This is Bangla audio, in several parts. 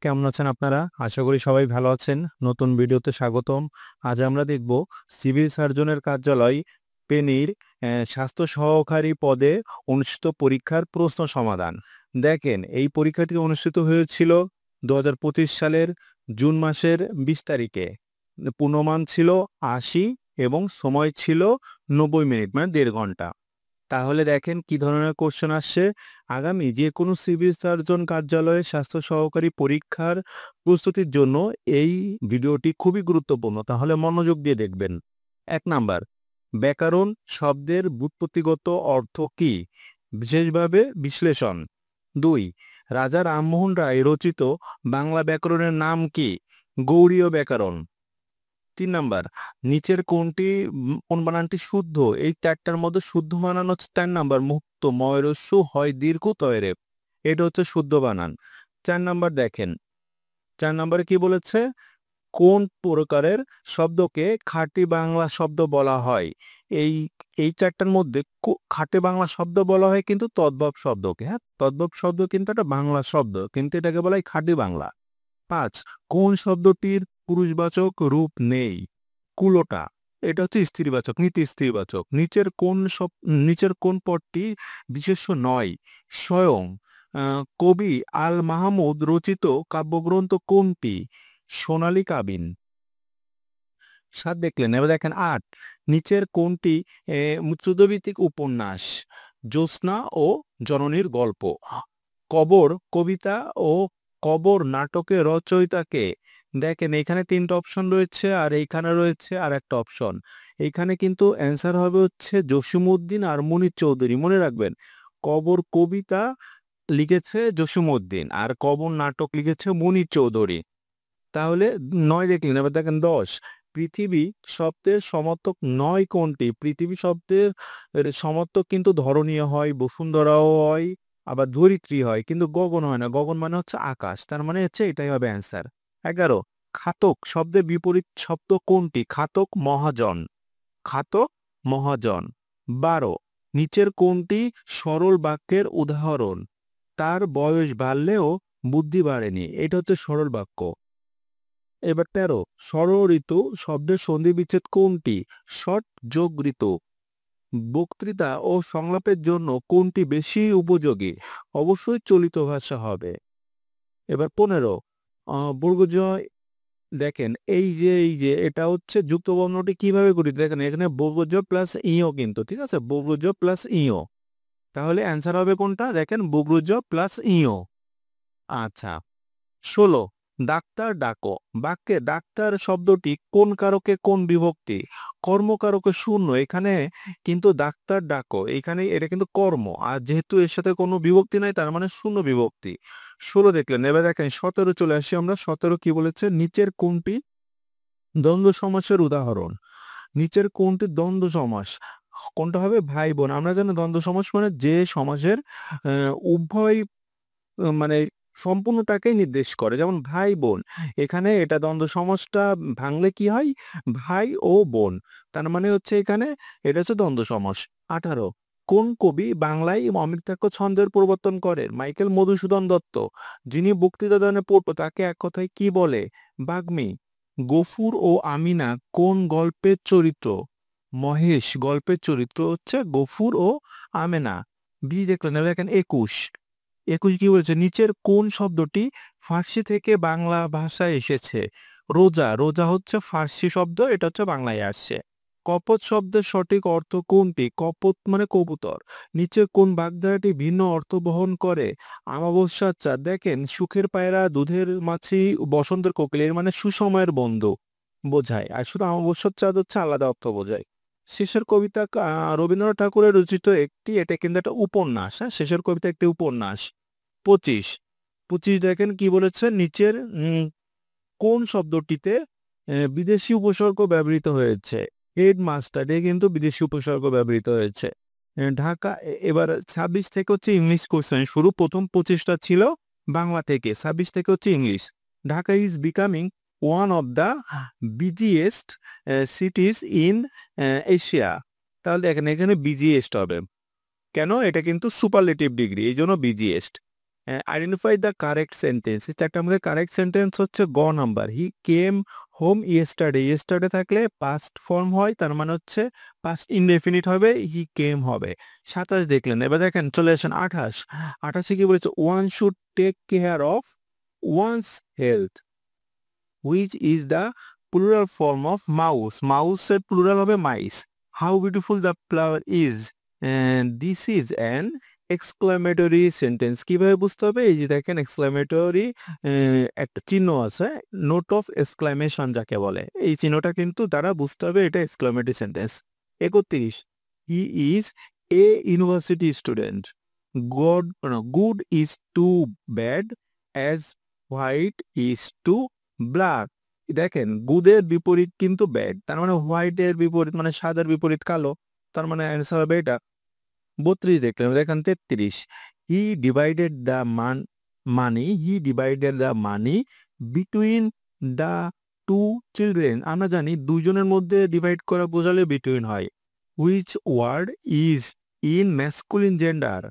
কেমন আছেন আপনারা? আশা করি সবাই ভালো আছেন। নতুন ভিডিওতে স্বাগতম। আজ আমরা দেখব সিভিল সার্জনের কার্যালয় পেনীর স্বাস্থ্য সহকারী পদে অনুষ্ঠিত পরীক্ষার প্রশ্ন সমাধান। দেখেন, এই পরীক্ষাটি অনুষ্ঠিত হয়েছিল ২০২৫ সালের জুন মাসের ২০ তারিখে। পূর্ণমান ছিল ৮০ এবং সময় ছিল ৯০ মিনিট, মানে ১.৫ ঘন্টা। তাহলে দেখেন কি ধরনের কোশ্চেন আসছে। আগামী যে কোনো সিভিল সার্জন কার্যালয়ে স্বাস্থ্য সহকারী পরীক্ষার প্রস্তুতির জন্য এই ভিডিওটি খুবই গুরুত্বপূর্ণ, তাহলে মনোযোগ দিয়ে দেখবেন। ১ নাম্বার, ব্যাকরণ শব্দের ব্যুৎপত্তিগত অর্থ কি? বিশেষভাবে বিশ্লেষণ। ২, রাজা রামমোহন রায় রচিত বাংলা ব্যাকরণের নাম কি? গৌড়ীয় ব্যাকরণ। ৩ নাম্বার, নিচের কোন বানানটি শুদ্ধ? এই ৪টার মধ্যে শুদ্ধ বানান হচ্ছে ৪ নাম্বার, মুক্ত ময়রস্য হয় দীর্ঘ তয়রে। এটা হচ্ছে শুদ্ধ বানান। ৪ নাম্বার দেখেন, ৪ নাম্বারে কি বলেছে? কোন প্রকারের শব্দকে খাঁটি বাংলা শব্দ বলা হয়? এই এই ৪টার মধ্যে খাঁটি বাংলা শব্দ বলা হয় কিন্তু তদ্ভব শব্দকে। হ্যাঁ, তদ্ভব শব্দ কিন্তু একটা বাংলা শব্দ, কিন্তু এটাকে বলা হয় খাঁটি বাংলা। ৫, কোন শব্দটির পুরুষবাচক রূপ নেই? কুলোটা। এটা হচ্ছে স্ত্রীবাচক, নীতি স্ত্রীবাচক। নিচের কোন পদটি বিশেষ্য নয়? স্বয়ং। কবি আল মাহমুদ রচিত কাব্যগ্রন্থ কোনটি? সোনালী কাবিন। ৭ দেখলেন। এবার দেখেন ৮, নিচের কোনটি মুদ্রিতভিত্তিক উপন্যাস? জ্যোৎস্না ও জননীর গল্প। কবর কবিতা ও কবর নাটকের রচয়িতাকে? দেখেন, এখানে ৩টা অপশন রয়েছে আর এইখানে রয়েছে আর একটা অপশন। এইখানে কিন্তু অ্যান্সার হবে হচ্ছে জসিমউদ্দিন আর মুনির চৌধুরী। মনে রাখবেন, কবর কবিতা লিখেছে জসিমউদ্দিন আর কবর নাটক লিখেছে মুনির চৌধুরী। তাহলে ৯ দেখলেন। এবার দেখেন ১০, পৃথিবী শব্দের সমার্থক নয় কোনটি? পৃথিবী শব্দের সমার্থক কিন্তু ধরণীয় হয়, বসুন্ধরাও হয়, আবার ধরিত্রী হয়, কিন্তু গগন হয় না। গগন মানে হচ্ছে আকাশ, তার মানে হচ্ছে এটাই হবে অ্যান্সার। ১১, খাতক শব্দের বিপরীত শব্দ কোনটি? খাতক মহাজন। খাতক মহাজন। ১২, নিচের কোনটি সরল বাক্যের উদাহরণ? তার বয়স বাড়লেও বুদ্ধি বাড়েনি। এটা হচ্ছে সরল বাক্য। এবার ১৩, ষড় ঋতু শব্দের সন্ধি বিচ্ছেদ কোনটি? ষট যোগ ঋতু। বক্তৃতা ও সংলাপের জন্য কোনটি বেশি উপযোগী? অবশ্যই চলিত ভাষা হবে। এবার ১৫, বর্গজ। দেখেন, এই যে এটা হচ্ছে যুক্ত বর্ণটি কিভাবে করি? দেখেন, এখানে বর্গজ প্লাস ইও কিন্তু, ঠিক আছে, বর্গজ প্লাস ইও। তাহলে অ্যান্সার হবে কোনটা? দেখেন, বর্গজ প্লাস ইও। আচ্ছা, ১৬, ডাক্তার ডাকো। বাক্যে ডাক্তার শব্দটি কোন কারকে কোন বিভক্তি? কর্মকারকে শূন্য। এখানে কিন্তু ডাক্তার ডাকো, এখানে এটা কিন্তু কর্ম, আর যেহেতু এর সাথে কোনো বিভক্তি নাই তার মানে শূন্য বিভক্তি। ১৬ দেখলেন। এবার দেখেন ১৭ চলে আসি আমরা। ১৭ কি বলেছে? নিচের কোনটি দ্বন্দ্ব সমাসের উদাহরণ? নিচের কোনটি দ্বন্দ্ব সমাস? কোনটা হবে? ভাই বোন। আমরা জানি দ্বন্দ্ব সমাস মানে যে সমাসের উভয় মানে সম্পূর্ণটাকেই নির্দেশ করে, যেমন ভাই বোন। এখানে এটা দ্বন্দ্ব সমাসটা ভাঙলে কি হয়? ভাই ও বোন। তার মানে হচ্ছে এখানে এটা হচ্ছে দ্বন্দ্ব সমাস। ১৮, কোন কবি বাংলায় অমৃতাক্ষ ছন্দের প্রবর্তন করেন? মাইকেল মধুসূদন দত্ত। যিনি বক্তৃতা দানে পড়তো তাকে এক কথায় কি বলে? বাগ্মী। গফুর ও আমিনা কোন গল্পের চরিত্র? মহেশ গল্পের চরিত্র হচ্ছে গফুর ও আমেনা। দেখলেন। এবার দেখেন ২১, ২১ কি বলেছে? নিচের কোন শব্দটি ফার্সি থেকে বাংলা ভাষায় এসেছে? রোজা। রোজা হচ্ছে ফার্সি শব্দ, এটা হচ্ছে বাংলায় আসছে। কপোত শব্দের সঠিক অর্থ কোনটি? কপোত মানে কবুতর। নিচের কোন বাগধারাটি ভিন্ন অর্থ বহন করে? আমাবস্যার চাঁদ। দেখেন, সুখের পায়রা, দুধের মাছি, বসন্তের কোকিল, এর মানে সুসময়ের বন্ধু বোঝায়, আর শুধু আমাবস্যার চাঁদ হচ্ছে আলাদা অর্থ বোঝায়। শেষের কবিতা রবীন্দ্রনাথ ঠাকুরের রচিত একটি, এটা কিন্তু একটা উপন্যাস। হ্যাঁ, শেষের কবিতা একটি উপন্যাস। ২৫, ২৫ দেখেন কি বলেছে? নিচের কোন শব্দটিতে বিদেশি উপসর্গ ব্যবহৃত হয়েছে? হেডমাস্টার, এ কিন্তু বিদেশি উপসর্গ ব্যবহৃত হয়েছে। ঢাকা। এবার ২৬ থেকে হচ্ছে ইংলিশ কোশ্চেন শুরু। প্রথম ২৫টা ছিল বাংলা থেকে, ২৬ থেকে হচ্ছে English. Dhaka is becoming one of the busiest cities in Asia. তাহলে দেখেন, এখানে বিজিয়েস্ট হবে কেন? এটা কিন্তু সুপারলেটিভ ডিগ্রি, এই জন্য busiest. Identify the correct sentence. এই চারটার মধ্যে কারেক্ট সেন্টেন্স হচ্ছে গ নাম্বার, হি কেম হোম ইয়েস্টারডে। ইয়েস্টারডে থাকলে পাস্ট ফর্ম হয়, তার মানে হচ্ছে পাস্ট ইনডেফিনিট হবে, হি কেম হবে। 27 দেখলেন, এবার দেখেন চলে আসেন 28। 28 কি বলেছে, one should take care of one's health, which is the plural form of mouse. মাউসের প্লুরাল হবে mice. How beautiful the flower is, this is an exclamatory sentence. কিভাবে বুঝতে হবে, এই যে দেখেন এক্সক্লামেটরি একটা চিহ্ন আছে, নোট অফ এক্সক্লামেশন যাকে বলে, এই চিহ্নটা কিন্তু দ্বারা বুঝতে হবে এটা exclamatory sentence. 31, he is a university student, good is to bad as white is to black. দেখেন গুদের বিপরীত কিন্তু ব্যাড, তার মানে হোয়াইটের বিপরীত মানে সাদার বিপরীত কালো, তার মানে অ্যান্সার হবে এটা। 32 দেখলাম, দেখেন 33, he divided the money between the two children. আমরা জানি দুইজনের মধ্যে ডিভাইড করা বোঝালে বিটুইন হয়। Which word is in masculine gender,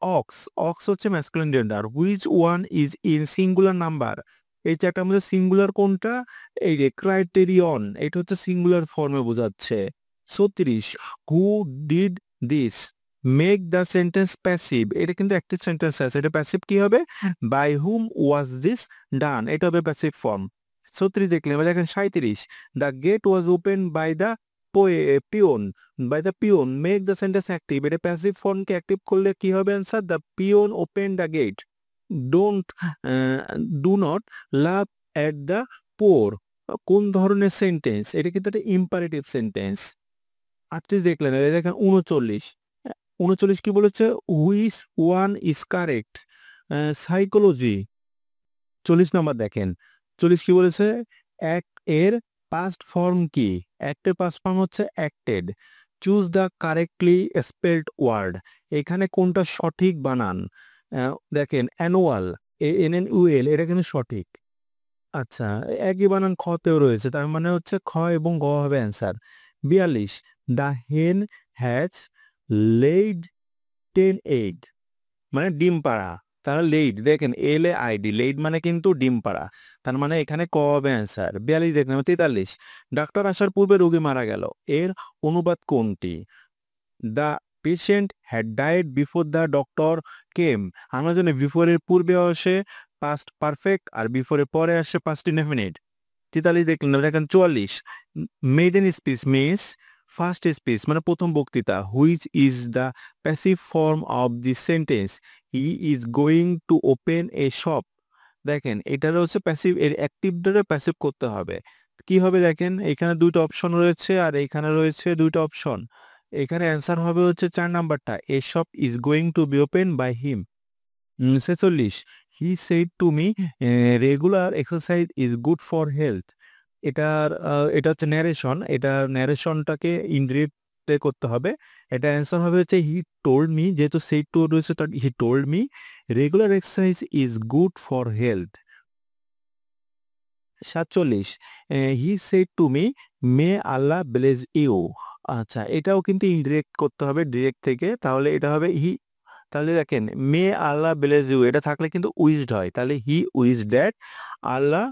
ox. Ox হচ্ছে masculine gender. Which one is in singular number, এই চারটার মধ্যে সিঙ্গুলার কোনটা, এই যে ক্রাইটেরিয়ন, এটা হচ্ছে সিঙ্গুলার ফর্মে বোঝাচ্ছে। 36, who did this make the sentence passive. এটা কিন্তু একটা সেন্টেন্স আছে, এটা প্যাসিভ কি হবে, by hmm was this done, এটা হবে প্যাসিভ ফর্ম। 36 দেখলেন, এবার দেখেন 37, the gate was open by the peon, by the peon make the sentence active. এটা প্যাসিভ ফর্মকে অ্যাক্টিভ করলে কি হবে answer, the peon open the gate. Don't do not love at the poor, কোন ধরনের সেন্টেন্স, এটা কিন্তু একটা ইম্পারেটিভ সেন্টেন্স। 38 দেখলেন, এই দেখেন 39। 39 কি বলেছে, which one is correct, psychology. 40 number দেখেন, 40 কি বলেছে, অ্যাক্ট এর পাস্ট ফর্ম কি, অ্যাক্টের পাস্ট ফর্ম হচ্ছে acted. Choose the correctly spelled word, এখানে কোনটা সঠিক বানান। দেখেন অ্যানুয়াল, ANNUAL, এটা কিন্তু সঠিক। আচ্ছা, একই বানান খতেও রয়েছে, তার মানে হচ্ছে খ এবং গ হবে অ্যান্সার। 42, দ্য হেন হ্যাজ লেইড 10 এগ, মানে ডিম পাড়া। তাহলে লেইড, দেখেন LAID, লেইড মানে কিন্তু ডিম পাড়া, তার মানে এখানে ক হবে অ্যান্সার। 42 দেখেন। 43, ডাক্তার আসার পূর্বে রোগী মারা গেল, এর অনুবাদ কোনটি, the patient had died before the doctor came. আমরা জানি বিফোরের পূর্বে আসে পাস্ট পারফেক্ট, আর বিফোরের পরে আসে পাস্ট ইনডেফিনিট। 43 দেখলেন, দেখেন 44, maiden speech means first speech, মানে প্রথম বক্তৃতা। Which is the passive form of this sentence, he is going to open A shop. দেখেন এটার হচ্ছে প্যাসিভ, এর অ্যাক্টিভটারে প্যাসিভ করতে হবে। কি হবে দেখেন, এখানে দুইটা অপশন রয়েছে আর এখানে রয়েছে দুইটা অপশন। এখানে অ্যান্সার হবে হচ্ছে 4 নাম্বারটা, a shop is going to be open by him. 46, he said to me regular exercise is good for health. এটা হচ্ছে ন্যারেশন, এটা ন্যারেশনটাকে ইনডিরেক্টে করতে হবে। এটা অ্যান্সার হবে হচ্ছে হি টোল্ড মি, যেহেতু সেড টু রয়েছে তার he told me regular exercise is good for health. 47, he said to me may Allah bless you. আচ্ছা, এটাও কিন্তু ইনডিরেক্ট করতে হবে ডিরেক্ট থেকে, তাহলে এটা হবে হি। তাহলে দেখেন মে আল্লাহ ব্লেস ইউ, এটা থাকলে কিন্তু উইজড হয়, তাহলে he wish that Allah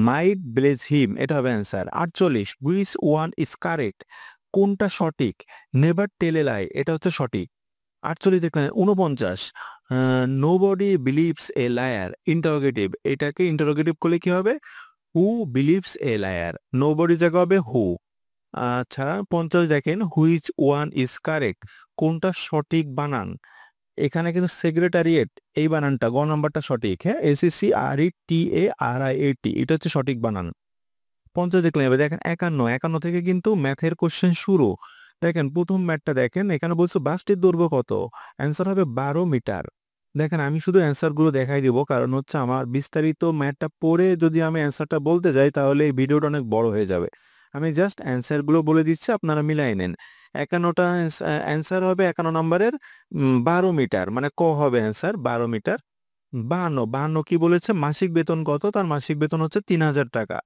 might bless him, এটা হবে answer. 48, which one is correct, কোনটা সঠিক, নেভার টেল এ লাই, এটা হচ্ছে সঠিক। 48 দেখলেন। 49, nobody believes a liar, interrogative, এটাকে ইন্টারোগেটিভ করলে কি হবে, who believes a liar, nobody জায়গা হবে হু। আচ্ছা 50 দেখেন, হুইচ ওয়ান ইজ কারেক্ট, কোনটা সঠিক বানান, এখানে কিন্তু সেক্রেটারিয়েট, এই বানানটা গ নাম্বারটা সঠিক, হ্যাঁ, SECRETARIAT, এটা হচ্ছে সঠিক বানান। 50 দেখলেন। এবার দেখেন 51, 51 থেকে কিন্তু ম্যাথের কোশ্চেন শুরু। দেখেন প্রথম ম্যাথটা দেখেন, এখানে বলছে বাসটির দৈর্ঘ্য কত, অ্যান্সার হবে 12 মিটার। দেখেন আমি শুধু অ্যান্সারগুলো দেখাই দিব, কারণ হচ্ছে আমার বিস্তারিত ম্যাথটা পড়ে যদি আমি অ্যান্সারটা বলতে যাই তাহলে এই ভিডিওটা অনেক বড় হয়ে যাবে। আমি জাস্ট অ্যান্সারগুলো বলে দিচ্ছি, আপনারা মিলাই নেন। 51টা অ্যান্সার হবে 51 নম্বরের 12 মিটার, মানে ক হবে অ্যান্সার 12 মিটার। 52, 52 কি বলেছে, মাসিক বেতন কত, তার মাসিক বেতন হচ্ছে 3000 টাকা।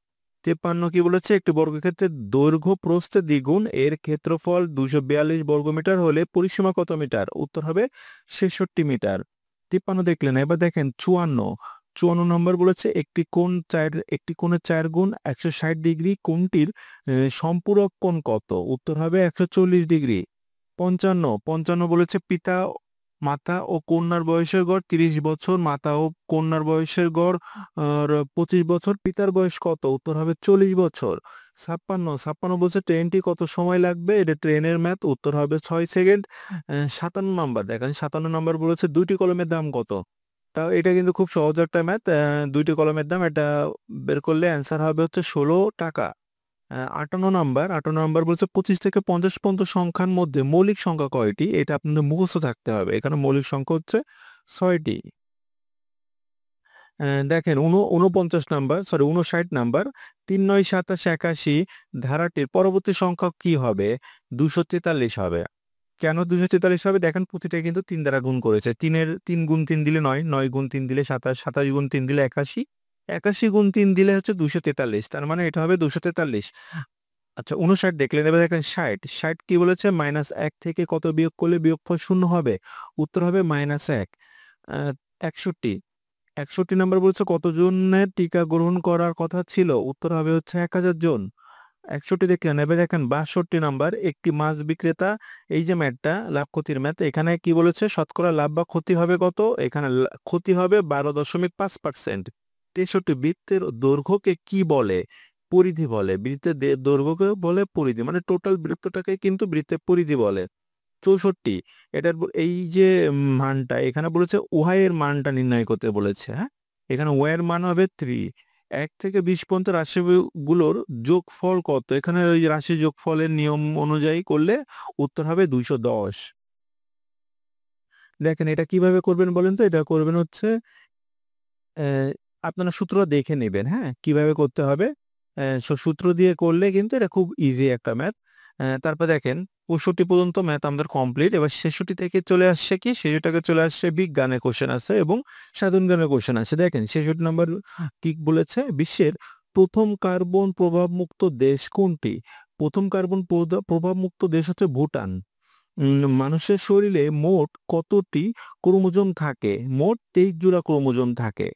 53 কি বলেছে, একটি বর্গক্ষেত্রের দৈর্ঘ্য প্রস্থে দ্বিগুণ, এর ক্ষেত্রফল 242 বর্গমিটার হলে পরিসীমা কত মিটার, উত্তর হবে 66 মিটার। 53 দেখলেন। এবার দেখেন 54 নম্বর বলেছে একটি কোণের 4 গুণ 160 ডিগ্রি কোণটির সম্পূরক কোণ কত? উত্তর হবে 140 ডিগ্রি। 55 বলেছে মাতা ও কন্যার বয়সের গড় 30 বছর, মাতা ও কন্যার বয়সের গড় 25 বছর, পিতার বয়স কত? উত্তর হবে 40 বছর। 56 বলছে ট্রেনটি কত সময় লাগবে? এটা ট্রেনের ম্যাথ, উত্তর হবে 6 সেকেন্ড। 57 নম্বর দেখেন, 57 নম্বর বলেছে 2টি কলমের দাম কত? তাও এটা কিন্তু খুব সহজ একটা ম্যাথ। 2টি কলমের দাম এটা বের করলে অ্যান্সার হবে হচ্ছে 16 টাকা। 58 নাম্বার বলছে 25 থেকে 50 পর্যন্ত সংখ্যার মধ্যে মৌলিক সংখ্যা কয়টি? এটা আপনাদের মুখস্থ থাকতে হবে। এখানে মৌলিক সংখ্যা হচ্ছে 6টি। দেখেন 59 নাম্বার 3 9 27 81 ধারাটির পরবর্তী সংখ্যা কি হবে? 243 হবে। কেন 243 হবে? দেখেন প্রতিটা কিন্তু 3 দ্বারা গুণ করেছে। 3 গুণ 3 দিলে 9, 9 গুণ 3 দিলে 27, 27 গুণ 3 দিলে 81, 81 গুণ 3 দিলে হচ্ছে 243। তার মানে এটা হবে 243। আচ্ছা 59 দেখলেন। এবার দেখেন 60, 60 কি বলেছে? -1 থেকে কত বিয়োগ করলে বিয়োগফল 0 হবে? উত্তর হবে -1। 61, 61 নাম্বার বলছে কতজনের টিকা গ্রহণ করার কথা ছিল? উত্তর হবে হচ্ছে 1000 জন। 61 দেখলেন। এবার দেখেন 62 নাম্বার একটি মাছ বিক্রেতা, এই যে ম্যাথটা লাভ ক্ষতির ম্যাথ, এখানে কি বলেছে? শতকরা লাভ বা ক্ষতি হবে কত? এখানে ক্ষতি হবে 12.5%। 63 বৃত্তের দৈর্ঘ্যকে কি বলে? পরিধি বলে। বৃত্তের দৈর্ঘ্যকে বলে পরিধি, মানে টোটাল বৃত্তটাকে কিন্তু বৃত্তের পরিধি বলে। 64 এটার এই যে মানটা এখানে বলেছে ওয়াই এর মানটা নির্ণয় করতে বলেছে। হ্যাঁ, এখানে ওয়াই এর মান হবে 3। 1 থেকে 20 পর্যন্ত রাশিগুলোর যোগফল কত? এখানে ওই রাশি যোগফলের নিয়ম অনুযায়ী করলে উত্তর হবে 210। দেখেন এটা কিভাবে করবেন বলেন তো? এটা করবেন হচ্ছে আপনারা সূত্র দেখে নেবেন, হ্যাঁ? কিভাবে করতে হবে? সূত্র দিয়ে করলে কিন্তু এটা খুব ইজি একটা ম্যাথ। তারপর দেখেন 65 পর্যন্ত ম্যাথ আমাদের কমপ্লিট। এবার 66 থেকে চলে আসছে কি? 66 থেকে চলে আসছে বিজ্ঞানের কোয়েশ্চেন আছে এবং সাধারণ জ্ঞানের কোয়েশ্চেন আছে। দেখেন 66 নম্বর কি বলেছে? বিশ্বের প্রথম কার্বন প্রভাবমুক্ত দেশ কোনটি? প্রথম কার্বন প্রভাবমুক্ত দেশ হচ্ছে ভুটান। মানুষের শরীরে মোট কতটি ক্রোমোজোম থাকে? মোট 23 জোড়া ক্রোমোজোম থাকে।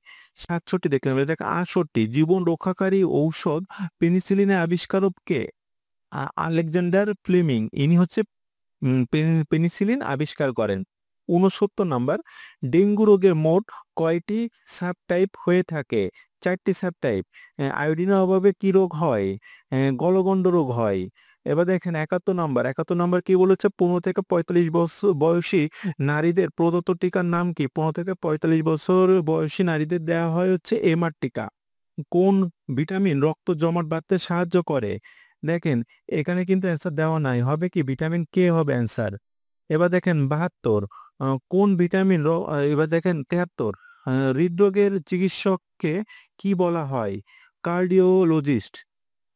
67 দেখলাম। এটা দেখেন 68 জীবন রক্ষাকারী ঔষধ পেনিসিলিনের আবিষ্কারক কে? Alexander Fleming. ইনি হচ্ছে পেনিসিলিন আবিষ্কার করেন। 69 নাম্বার ডেঙ্গু রোগের মোট কয়টি সাবটাইপ হয়ে থাকে? 4টি সাবটাইপ। আয়োডিনের অভাবে কি রোগ হয়? গলগণ্ড রোগ হয়। এবার দেখেন 71 নাম্বার কি বলেছে? 15 থেকে 45 বছর বয়সী নারীদের প্রদত্ত টিকার নাম কি? 15 থেকে 45 বছর বয়সী নারীদের দেওয়া হয় হচ্ছে এমআর টিকা। কোন ভিটামিন রক্ত জমাট বাঁধতে সাহায্য করে? দেখেন এখানে কিন্তু অ্যান্সার দেওয়া নাই। হবে কি? ভিটামিন কে হবে অ্যান্সার। এবার দেখেন 72 কোন ভিটামিন এবার দেখেন 73 হৃদরোগের চিকিৎসককে কি বলা হয়? কার্ডিওলজিস্ট।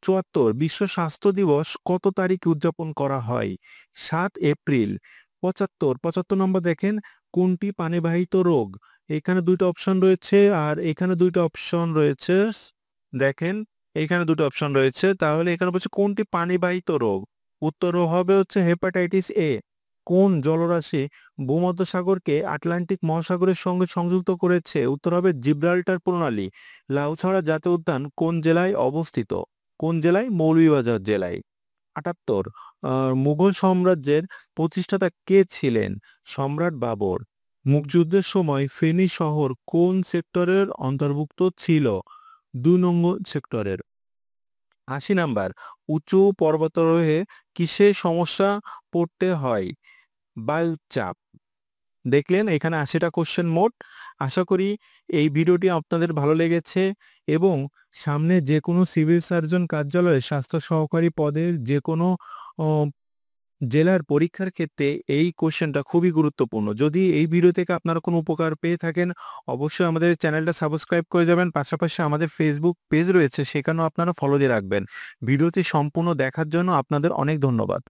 74 বিশ্ব স্বাস্থ্য দিবস কত তারিখে উদযাপন করা হয়? 7 এপ্রিল। 75 নম্বর দেখেন কোনটি পানিবাহিত রোগ? এখানে 2টা অপশন রয়েছে আর এখানে 2টা অপশন রয়েছে। দেখেন এখানে 2টা অপশন রয়েছে, তাহলে এখানে বলছে কোনটি পানিবাহিত রোগ? উত্তর হবে হচ্ছে হেপাটাইটিস এ। কোন জলরাশি ভূমধ্যসাগরকে আটলান্টিক মহাসাগরের সঙ্গে সংযুক্ত করেছে? উত্তর হবে জিব্রাল্টার প্রণালী। লাউছড়া জাতীয় উদ্যান কোন জেলায় অবস্থিত? কোন জেলায়? মৌলভীবাজার জেলায়। 78 মুঘল সাম্রাজ্যের প্রতিষ্ঠাতা কে ছিলেন? সম্রাট বাবর। মুক্তিযুদ্ধের সময় ফেনী শহর কোন সেক্টরের অন্তর্ভুক্ত ছিল? 2 নং সেক্টরের। 80 নাম্বার উঁচু পর্বতারোহে কিসের সমস্যা পড়তে হয়? বায়ুচাপ। দেখলেন এখানে 80টা কোশ্চেন মোট। আশা করি এই ভিডিওটি আপনাদের ভালো লেগেছে এবং সামনে যে কোনো সিভিল সার্জন কার্যালয়ে স্বাস্থ্য সহকারী পদের যে কোনো জেলার পরীক্ষার ক্ষেত্রে এই কোশ্চেনটা খুবই গুরুত্বপূর্ণ। যদি এই ভিডিও থেকে আপনারা কোনো উপকার পেয়ে থাকেন অবশ্যই আমাদের চ্যানেলটা সাবস্ক্রাইব করে যাবেন। পাশাপাশি আমাদের ফেসবুক পেজ রয়েছে, সেখানেও আপনারা ফলো দিয়ে রাখবেন। ভিডিওটি সম্পূর্ণ দেখার জন্য আপনাদের অনেক ধন্যবাদ।